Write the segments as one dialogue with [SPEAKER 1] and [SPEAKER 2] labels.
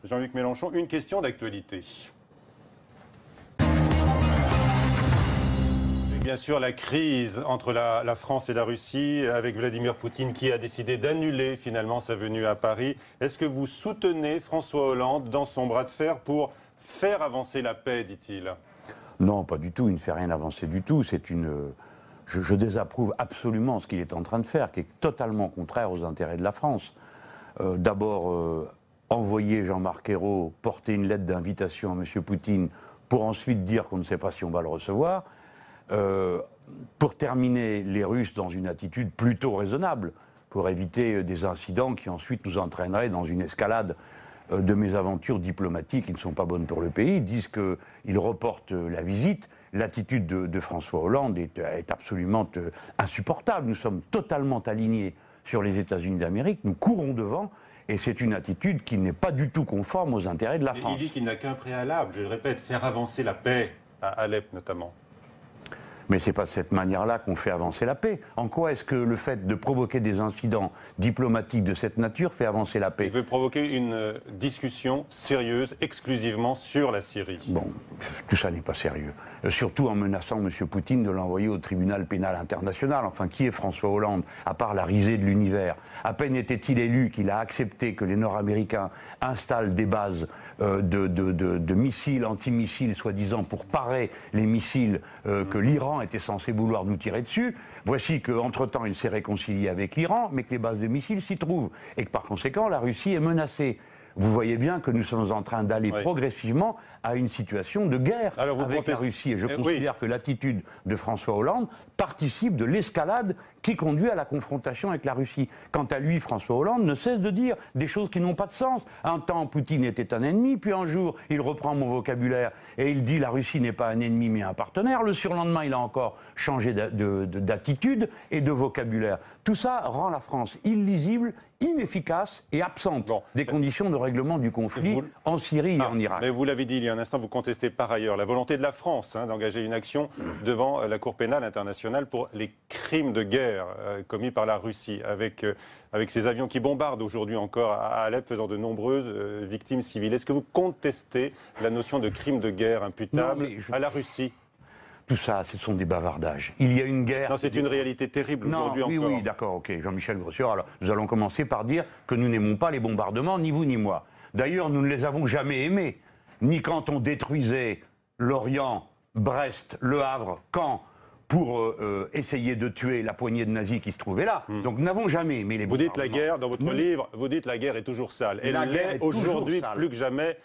[SPEAKER 1] Jean-Luc Mélenchon, une question d'actualité. Bien sûr, la crise entre la France et la Russie, avec Vladimir Poutine qui a décidé d'annuler finalement sa venue à Paris. Est-ce que vous soutenez François Hollande dans son bras de fer pour faire avancer la paix, dit-il?
[SPEAKER 2] Non, pas du tout, il ne fait rien avancer du tout. Je désapprouve absolument ce qu'il est en train de faire, qui est totalement contraire aux intérêts de la France. D'abord, envoyer Jean-Marc Ayrault porter une lettre d'invitation à M. Poutine pour ensuite dire qu'on ne sait pas si on va le recevoir. Pour terminer, les Russes dans une attitude plutôt raisonnable, pour éviter des incidents qui ensuite nous entraîneraient dans une escalade de mésaventures diplomatiques qui ne sont pas bonnes pour le pays. Ils disent qu'ils reportent la visite. L'attitude de François Hollande est absolument insupportable. Nous sommes totalement alignés sur les États-Unis d'Amérique. Nous courons devant. Et c'est une attitude qui n'est pas du tout conforme aux intérêts de la France.
[SPEAKER 1] Il dit qu'il n'a qu'un préalable, je le répète, faire avancer la paix, à Alep notamment.
[SPEAKER 2] Mais ce n'est pas de cette manière-là qu'on fait avancer la paix. En quoi est-ce que le fait de provoquer des incidents diplomatiques de cette nature fait avancer la paix?
[SPEAKER 1] Il veut provoquer une discussion sérieuse exclusivement sur la Syrie.
[SPEAKER 2] Bon, tout ça n'est pas sérieux. Surtout en menaçant M. Poutine de l'envoyer au tribunal pénal international. Enfin, qui est François Hollande, à part la risée de l'univers? À peine était-il élu qu'il a accepté que les Nord-Américains installent des bases de missiles, antimissiles, soi-disant, pour parer les missiles que l'Iran était censé vouloir nous tirer dessus. Voici qu'entre-temps, il s'est réconcilié avec l'Iran, mais que les bases de missiles s'y trouvent. Et que par conséquent, la Russie est menacée. Vous voyez bien que nous sommes en train d'aller progressivement à une situation de guerre avec la Russie. Et je considère que l'attitude de François Hollande participe de l'escalade qui conduit à la confrontation avec la Russie. Quant à lui, François Hollande ne cesse de dire des choses qui n'ont pas de sens. Un temps, Poutine était un ennemi, puis un jour, il reprend mon vocabulaire et il dit la Russie n'est pas un ennemi mais un partenaire. Le surlendemain, il a encore changé d'attitude et de vocabulaire. Tout ça rend la France illisible, inefficace et absente des conditions de règlement du conflit en Syrie et en Irak.
[SPEAKER 1] Mais vous l'avez dit il y a un instant, vous contestez par ailleurs la volonté de la France d'engager une action devant la Cour pénale internationale pour les crimes de guerre commis par la Russie, avec ces avions qui bombardent aujourd'hui encore à Alep, faisant de nombreuses victimes civiles. Est-ce que vous contestez la notion de crime de guerre imputable à la Russie?
[SPEAKER 2] Tout ça, ce sont des bavardages. Il y a une guerre...
[SPEAKER 1] Non, c'est une réalité terrible aujourd'hui encore.
[SPEAKER 2] Oui, d'accord, ok. Jean-Michel Grossior, alors nous allons commencer par dire que nous n'aimons pas les bombardements, ni vous ni moi. D'ailleurs, nous ne les avons jamais aimés. Ni quand on détruisait Lorient, Brest, Le Havre, Caen, pour essayer de tuer la poignée de nazis qui se trouvaient là. Donc nous n'avons jamais aimé les bombardements.
[SPEAKER 1] Vous dites la guerre, dans votre livre, vous dites la guerre est toujours sale. Elle l'est aujourd'hui plus que jamais.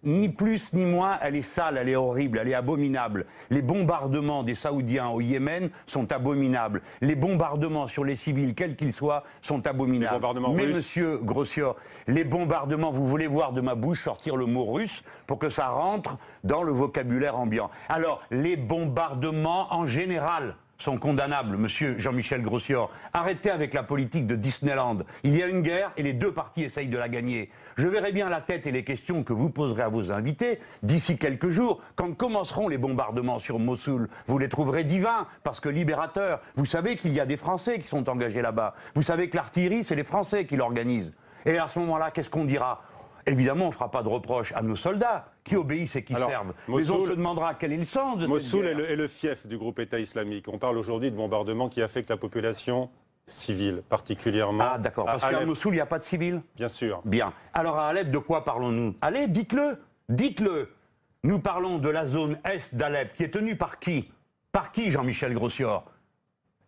[SPEAKER 2] Ni plus ni moins, elle est sale, elle est horrible, elle est abominable. Les bombardements des Saoudiens au Yémen sont abominables. Les bombardements sur les civils, quels qu'ils soient, sont abominables.
[SPEAKER 1] Les bombardements
[SPEAKER 2] Mais
[SPEAKER 1] russes.
[SPEAKER 2] monsieur Grossior, les bombardements, vous voulez voir de ma bouche sortir le mot russe pour que ça rentre dans le vocabulaire ambiant. Alors, les bombardements en général sont condamnables, monsieur Jean-Michel Grossior. Arrêtez avec la politique de Disneyland. Il y a une guerre et les deux parties essayent de la gagner. Je verrai bien la tête et les questions que vous poserez à vos invités d'ici quelques jours. Quand commenceront les bombardements sur Mossoul, vous les trouverez divins, parce que libérateurs. Vous savez qu'il y a des Français qui sont engagés là-bas. Vous savez que l'artillerie, c'est les Français qui l'organisent. Et à ce moment-là, qu'est-ce qu'on dira ? Évidemment, on ne fera pas de reproches à nos soldats qui obéissent et qui servent. Mais on se demandera quel est le sens de
[SPEAKER 1] Mossoul
[SPEAKER 2] cette guerre.
[SPEAKER 1] est le fief du groupe État islamique. On parle aujourd'hui de bombardements qui affectent la population civile, particulièrement.
[SPEAKER 2] Ah d'accord, parce qu'à Mossoul, il n'y a pas de civils?
[SPEAKER 1] Bien sûr.
[SPEAKER 2] Bien. Alors à Alep, de quoi parlons-nous? Allez, dites-le. Dites-le. Nous parlons de la zone est d'Alep, qui est tenue par qui? Par qui, Jean-Michel Grossior?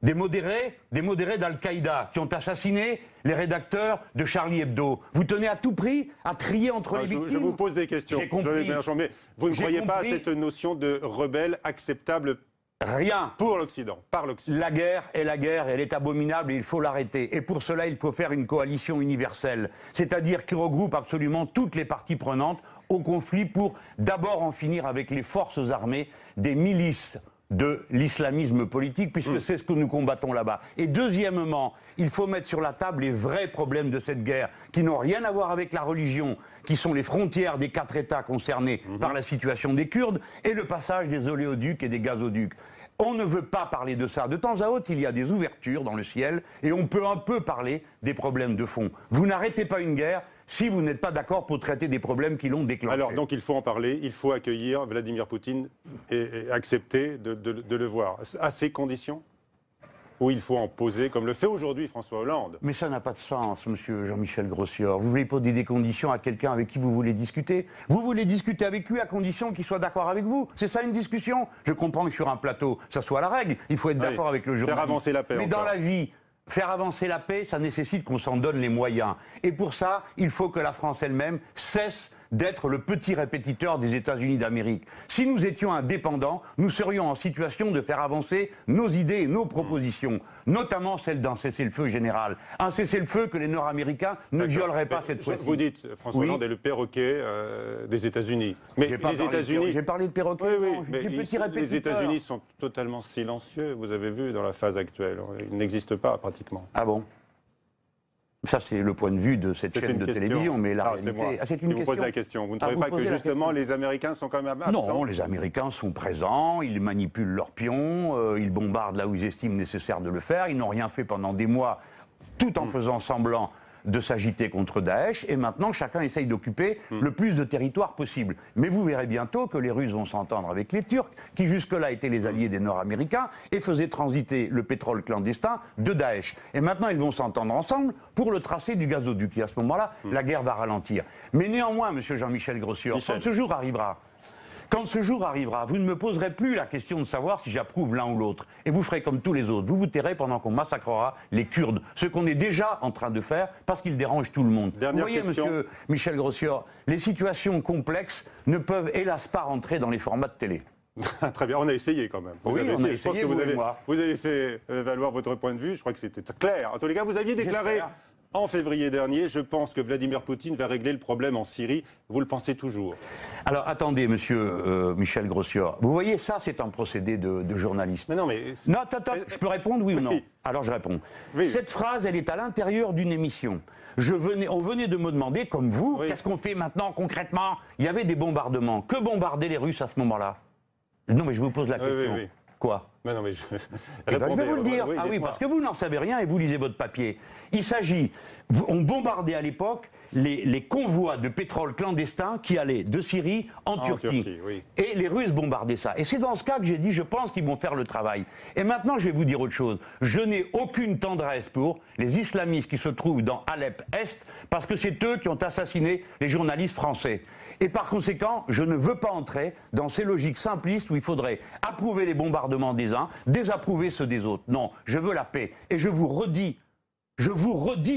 [SPEAKER 2] Des modérés d'Al-Qaïda qui ont assassiné les rédacteurs de Charlie Hebdo. Vous tenez à tout prix à trier entre les victimes.
[SPEAKER 1] Je vous pose des questions.
[SPEAKER 2] J'ai compris.
[SPEAKER 1] Mais vous ne croyez pas à cette notion de rebelle acceptable?
[SPEAKER 2] Rien.
[SPEAKER 1] Pour l'Occident, par l'Occident.
[SPEAKER 2] La guerre, elle est abominable et il faut l'arrêter. Et pour cela, il faut faire une coalition universelle, c'est-à-dire qui regroupe absolument toutes les parties prenantes au conflit pour d'abord en finir avec les forces armées des milices de l'islamisme politique, puisque c'est ce que nous combattons là-bas. Et deuxièmement, il faut mettre sur la table les vrais problèmes de cette guerre, qui n'ont rien à voir avec la religion, qui sont les frontières des 4 États concernés par la situation des Kurdes, et le passage des oléoducs et des gazoducs. On ne veut pas parler de ça. De temps à autre, il y a des ouvertures dans le ciel, et on peut un peu parler des problèmes de fond. Vous n'arrêtez pas une guerre si vous n'êtes pas d'accord pour traiter des problèmes qui l'ont déclenché.
[SPEAKER 1] Alors, donc, il faut en parler, il faut accueillir Vladimir Poutine et accepter de le voir. À ces conditions ? Ou il faut en poser, comme le fait aujourd'hui François Hollande.
[SPEAKER 2] Mais ça n'a pas de sens, monsieur Jean-Michel Grossior. Vous voulez poser des conditions à quelqu'un avec qui vous voulez discuter? Vous voulez discuter avec lui à condition qu'il soit d'accord avec vous. C'est ça une discussion? Je comprends que sur un plateau, ça soit la règle. Il faut être d'accord avec le journaliste.
[SPEAKER 1] Faire avancer la paix.
[SPEAKER 2] Mais dans la vie, faire avancer la paix, ça nécessite qu'on s'en donne les moyens. Et pour ça, il faut que la France elle-même cesse d'être le petit répétiteur des États-Unis d'Amérique. Si nous étions indépendants, nous serions en situation de faire avancer nos idées et nos propositions, notamment celle d'un cessez-le-feu général. Un cessez-le-feu que les Nord-Américains ne violeraient pas cette fois-ci.
[SPEAKER 1] Vous dites, François Hollande est le perroquet des États-Unis. Mais les États-Unis...
[SPEAKER 2] J'ai parlé de perroquet,
[SPEAKER 1] mais les États-Unis sont totalement silencieux, vous avez vu, dans la phase actuelle. Ils n'existent pas, pratiquement.
[SPEAKER 2] Ah bon? Ça, c'est le point de vue de cette chaîne de télévision, mais la réalité...
[SPEAKER 1] C'est une question. Je vous pose la question. Vous ne trouvez pas que, justement, les Américains sont quand même absents?
[SPEAKER 2] Non, les Américains sont présents, ils manipulent leurs pions, ils bombardent là où ils estiment nécessaire de le faire, ils n'ont rien fait pendant des mois, tout en faisant semblant de s'agiter contre Daesh, et maintenant chacun essaye d'occuper le plus de territoire possible. Mais vous verrez bientôt que les Russes vont s'entendre avec les Turcs, qui jusque-là étaient les alliés des Nord-Américains, et faisaient transiter le pétrole clandestin de Daesh. Et maintenant ils vont s'entendre ensemble pour le tracé du gazoduc. Et à ce moment-là, la guerre va ralentir. Mais néanmoins, monsieur Jean-Michel Grossior, quand ce jour arrivera, vous ne me poserez plus la question de savoir si j'approuve l'un ou l'autre. Et vous ferez comme tous les autres. Vous vous tairez pendant qu'on massacrera les Kurdes. Ce qu'on est déjà en train de faire parce qu'ils dérangent tout le monde. Vous voyez, monsieur Michel Grossior, les situations complexes ne peuvent hélas pas rentrer dans les formats de télé.
[SPEAKER 1] Très bien, on a essayé quand même.
[SPEAKER 2] On a essayé,
[SPEAKER 1] je pense que vous avez fait valoir votre point de vue. Je crois que c'était clair. En tous les cas, vous aviez déclaré en février dernier, je pense que Vladimir Poutine va régler le problème en Syrie. Vous le pensez toujours?
[SPEAKER 2] Alors attendez, monsieur Michel Grossior. Vous voyez, ça c'est un procédé de journaliste.
[SPEAKER 1] Mais non, mais...
[SPEAKER 2] Non, attends, je peux répondre, oui ou non? Alors je réponds.
[SPEAKER 1] Oui.
[SPEAKER 2] Cette phrase, elle est à l'intérieur d'une émission. On venait de me demander, comme vous, qu'est-ce qu'on fait maintenant concrètement? Il y avait des bombardements. Que bombardaient les Russes à ce moment-là? Non, mais je vous pose la question. Quoi?
[SPEAKER 1] Mais non, mais je...
[SPEAKER 2] je vais vous le dire. Parce que vous n'en savez rien et vous lisez votre papier. Il s'agit, on bombardait à l'époque les convois de pétrole clandestin qui allaient de Syrie en Turquie. Et les Russes bombardaient ça. Et c'est dans ce cas que j'ai dit, je pense qu'ils vont faire le travail. Et maintenant, je vais vous dire autre chose. Je n'ai aucune tendresse pour les islamistes qui se trouvent dans Alep-Est, parce que c'est eux qui ont assassiné les journalistes français. Et par conséquent, je ne veux pas entrer dans ces logiques simplistes où il faudrait approuver les bombardements des uns, désapprouver ceux des autres. Non, je veux la paix. Et je vous redis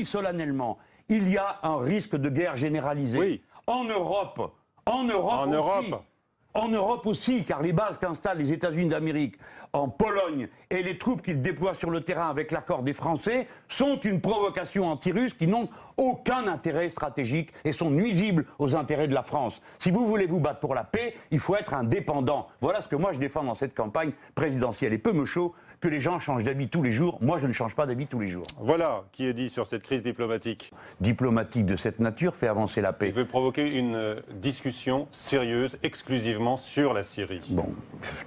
[SPEAKER 2] solennellement, il y a un risque de guerre généralisée en Europe. En Europe aussi, car les bases qu'installent les États-Unis d'Amérique en Pologne et les troupes qu'ils déploient sur le terrain avec l'accord des Français sont une provocation anti-russe qui n'ont aucun intérêt stratégique et sont nuisibles aux intérêts de la France. Si vous voulez vous battre pour la paix, il faut être indépendant. Voilà ce que moi je défends dans cette campagne présidentielle. Et peu me chaud que les gens changent d'habit tous les jours. Moi, je ne change pas d'habit tous les jours.
[SPEAKER 1] Voilà qui est dit sur cette crise diplomatique.
[SPEAKER 2] Diplomatique de cette nature fait avancer la paix.
[SPEAKER 1] Il veut provoquer une discussion sérieuse exclusivement sur la Syrie.
[SPEAKER 2] Bon,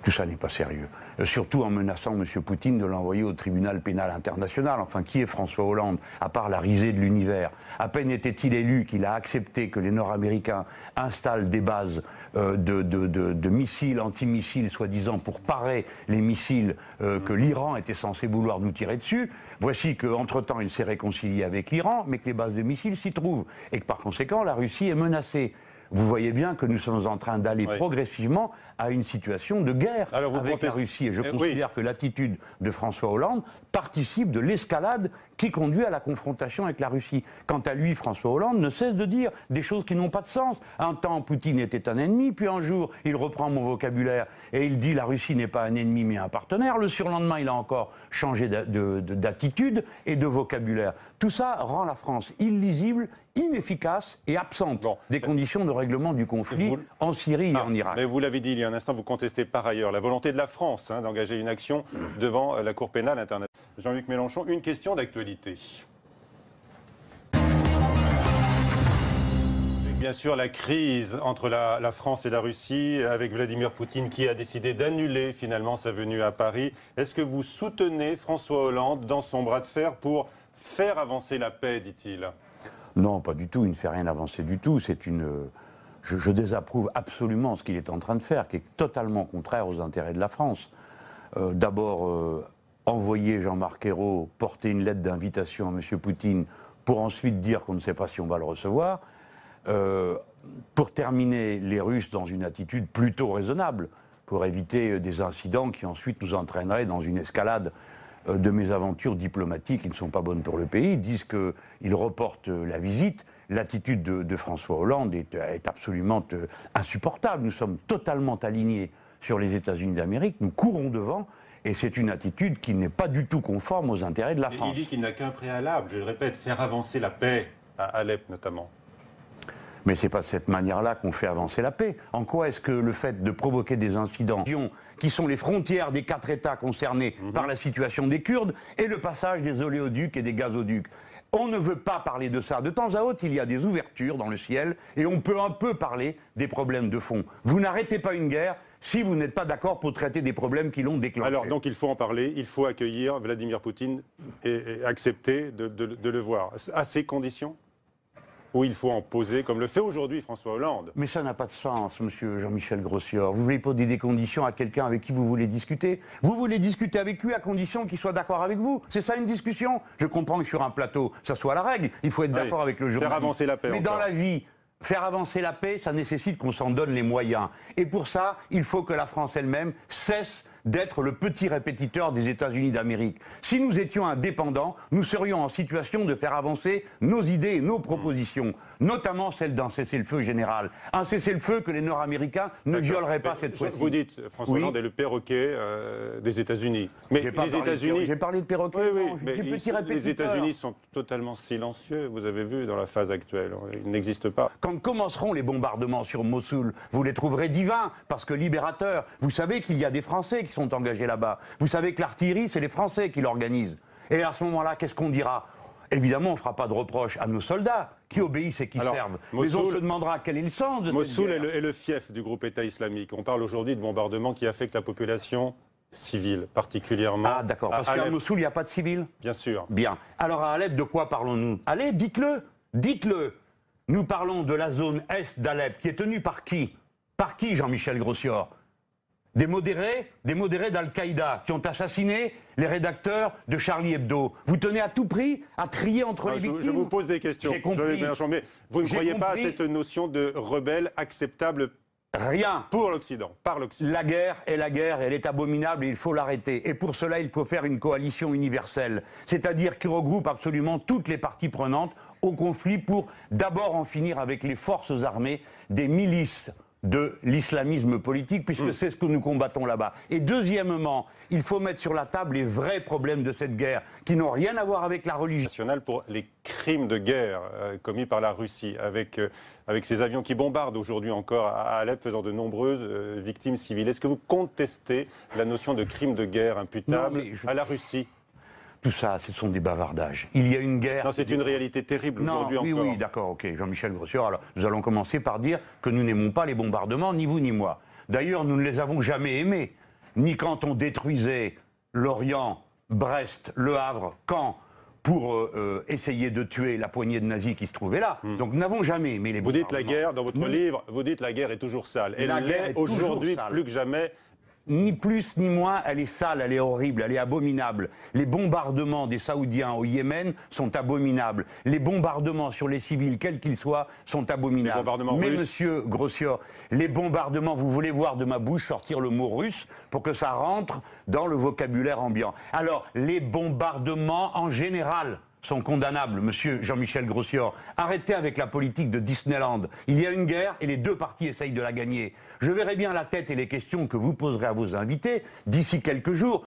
[SPEAKER 2] tout ça n'est pas sérieux. Surtout en menaçant M. Poutine de l'envoyer au tribunal pénal international. Enfin, qui est François Hollande, à part la risée de l'univers? À peine était-il élu qu'il a accepté que les Nord-Américains installent des bases de missiles, antimissiles, soi-disant, pour parer les missiles que l'Iran était censé vouloir nous tirer dessus. Voici qu'entre-temps, il s'est réconcilié avec l'Iran, mais que les bases de missiles s'y trouvent. Et que par conséquent, la Russie est menacée. Vous voyez bien que nous sommes en train d'aller progressivement à une situation de guerre avec la Russie. Et je considère que l'attitude de François Hollande participe de l'escalade qui conduit à la confrontation avec la Russie. Quant à lui, François Hollande ne cesse de dire des choses qui n'ont pas de sens. Un temps, Poutine était un ennemi, puis un jour, il reprend mon vocabulaire et il dit la Russie n'est pas un ennemi mais un partenaire. Le surlendemain, il a encore changé d'attitude et de vocabulaire. Tout ça rend la France illisible, inefficace et absente des conditions de règlement du conflit en Syrie et en Irak.
[SPEAKER 1] Mais vous l'avez dit il y a un instant, vous contestez par ailleurs la volonté de la France d'engager une action devant la Cour pénale internationale. Jean-Luc Mélenchon, une question d'actualité. Bien sûr, la crise entre la France et la Russie, avec Vladimir Poutine qui a décidé d'annuler finalement sa venue à Paris. Est-ce que vous soutenez François Hollande dans son bras de fer pour faire avancer la paix, dit-il ?
[SPEAKER 2] Non, pas du tout, il ne fait rien avancer du tout. Je désapprouve absolument ce qu'il est en train de faire, qui est totalement contraire aux intérêts de la France. D'abord, envoyer Jean-Marc Ayrault porter une lettre d'invitation à M. Poutine pour ensuite dire qu'on ne sait pas si on va le recevoir. Pour terminer, les Russes dans une attitude plutôt raisonnable, pour éviter des incidents qui ensuite nous entraîneraient dans une escalade de mésaventures diplomatiques qui ne sont pas bonnes pour le pays. Ils disent qu'ils reportent la visite. L'attitude de François Hollande est absolument insupportable. Nous sommes totalement alignés sur les États-Unis d'Amérique. Nous courons devant. Et c'est une attitude qui n'est pas du tout conforme aux intérêts de la France.
[SPEAKER 1] Il dit qu'il n'a qu'un préalable, je le répète, faire avancer la paix, à Alep notamment.
[SPEAKER 2] Mais ce n'est pas de cette manière-là qu'on fait avancer la paix. En quoi est-ce que le fait de provoquer des incidents qui sont les frontières des 4 États concernés par la situation des Kurdes et le passage des oléoducs et des gazoducs, on ne veut pas parler de ça. De temps à autre, il y a des ouvertures dans le ciel et on peut un peu parler des problèmes de fond. Vous n'arrêtez pas une guerre si vous n'êtes pas d'accord pour traiter des problèmes qui l'ont déclenché.
[SPEAKER 1] Alors, donc, il faut en parler, il faut accueillir Vladimir Poutine et accepter de le voir. À ces conditions ? Ou il faut en poser, comme le fait aujourd'hui François Hollande.
[SPEAKER 2] Mais ça n'a pas de sens, monsieur Jean-Michel Grossior. Vous voulez poser des conditions à quelqu'un avec qui vous voulez discuter. Vous voulez discuter avec lui à condition qu'il soit d'accord avec vous. C'est ça une discussion. Je comprends que sur un plateau, ça soit la règle. Il faut être d'accord avec le journaliste.
[SPEAKER 1] Faire avancer la paix.
[SPEAKER 2] Mais
[SPEAKER 1] encore.
[SPEAKER 2] dans la vie, faire avancer la paix, ça nécessite qu'on s'en donne les moyens. Et pour ça, il faut que la France elle-même cesse d'être le petit répétiteur des États-Unis d'Amérique. Si nous étions indépendants, nous serions en situation de faire avancer nos idées et nos propositions, notamment celle d'un cessez-le-feu général. Un cessez-le-feu que les Nord-Américains ne violeraient pas cette fois-ci.
[SPEAKER 1] Vous dites, François Hollande est le perroquet des États-Unis. Mais les États-Unis...
[SPEAKER 2] J'ai parlé de perroquet,
[SPEAKER 1] oui,
[SPEAKER 2] non,
[SPEAKER 1] mais les États-Unis sont totalement silencieux, vous avez vu, dans la phase actuelle. Ils n'existent pas.
[SPEAKER 2] Quand commenceront les bombardements sur Mossoul, vous les trouverez divins, parce que libérateurs. Vous savez qu'il y a des Français qui sont engagés là-bas. Vous savez que l'artillerie, c'est les Français qui l'organisent. Et à ce moment-là, qu'est-ce qu'on dira ? Évidemment, on ne fera pas de reproches à nos soldats qui obéissent et qui servent. Mais on se demandera quel est le sens de
[SPEAKER 1] Mossoul
[SPEAKER 2] cette guerre.
[SPEAKER 1] est le fief du groupe État islamique. On parle aujourd'hui de bombardements qui affectent la population civile, particulièrement.
[SPEAKER 2] Ah d'accord, parce qu'à Mossoul, il n'y a pas de civils ?
[SPEAKER 1] Bien sûr.
[SPEAKER 2] Bien. Alors à Alep, de quoi parlons-nous ? Allez, dites-le. Dites-le. Nous parlons de la zone est d'Alep, qui est tenue par qui ? Par qui, Jean-Michel Grossior ? Des modérés d'Al-Qaïda qui ont assassiné les rédacteurs de Charlie Hebdo. Vous tenez à tout prix à trier entre les victimes.
[SPEAKER 1] Je vous pose des questions.
[SPEAKER 2] J'ai compris.
[SPEAKER 1] Mais vous ne croyez pas à cette notion de rebelle acceptable
[SPEAKER 2] Rien.
[SPEAKER 1] Pour l'Occident, par l'Occident.
[SPEAKER 2] La guerre, elle est abominable et il faut l'arrêter. Et pour cela, il faut faire une coalition universelle, c'est-à-dire qui regroupe absolument toutes les parties prenantes au conflit pour d'abord en finir avec les forces armées des milices de l'islamisme politique, puisque c'est ce que nous combattons là-bas. Et deuxièmement, il faut mettre sur la table les vrais problèmes de cette guerre, qui n'ont rien à voir avec la religion.
[SPEAKER 1] National pour les crimes de guerre commis par la Russie, avec ces avions qui bombardent aujourd'hui encore à Alep, faisant de nombreuses victimes civiles. Est-ce que vous contestez la notion de crime de guerre imputable à la Russie ?
[SPEAKER 2] Tout ça, ce sont des bavardages. Il y a une guerre...
[SPEAKER 1] Non, c'est une réalité terrible aujourd'hui encore.
[SPEAKER 2] Oui, d'accord, ok. Jean-Michel Grossior, alors nous allons commencer par dire que nous n'aimons pas les bombardements, ni vous ni moi. D'ailleurs, nous ne les avons jamais aimés. Ni quand on détruisait Lorient, Brest, Le Havre, Caen, pour essayer de tuer la poignée de nazis qui se trouvaient là. Donc nous n'avons jamais aimé les bombardements.
[SPEAKER 1] Vous dites la guerre, dans votre livre, vous dites la guerre est toujours sale. Elle l'est aujourd'hui plus que jamais.
[SPEAKER 2] Ni plus ni moins, elle est sale, elle est horrible, elle est abominable. Les bombardements des Saoudiens au Yémen sont abominables. Les bombardements sur les civils, quels qu'ils soient, sont abominables.
[SPEAKER 1] Les bombardements
[SPEAKER 2] Mais
[SPEAKER 1] russes.
[SPEAKER 2] monsieur Grossior, les bombardements, vous voulez voir de ma bouche sortir le mot russe pour que ça rentre dans le vocabulaire ambiant. Alors, les bombardements en général sont condamnables, monsieur Jean-Michel Grossior. Arrêtez avec la politique de Disneyland. Il y a une guerre et les deux parties essayent de la gagner. Je verrai bien la tête et les questions que vous poserez à vos invités d'ici quelques jours.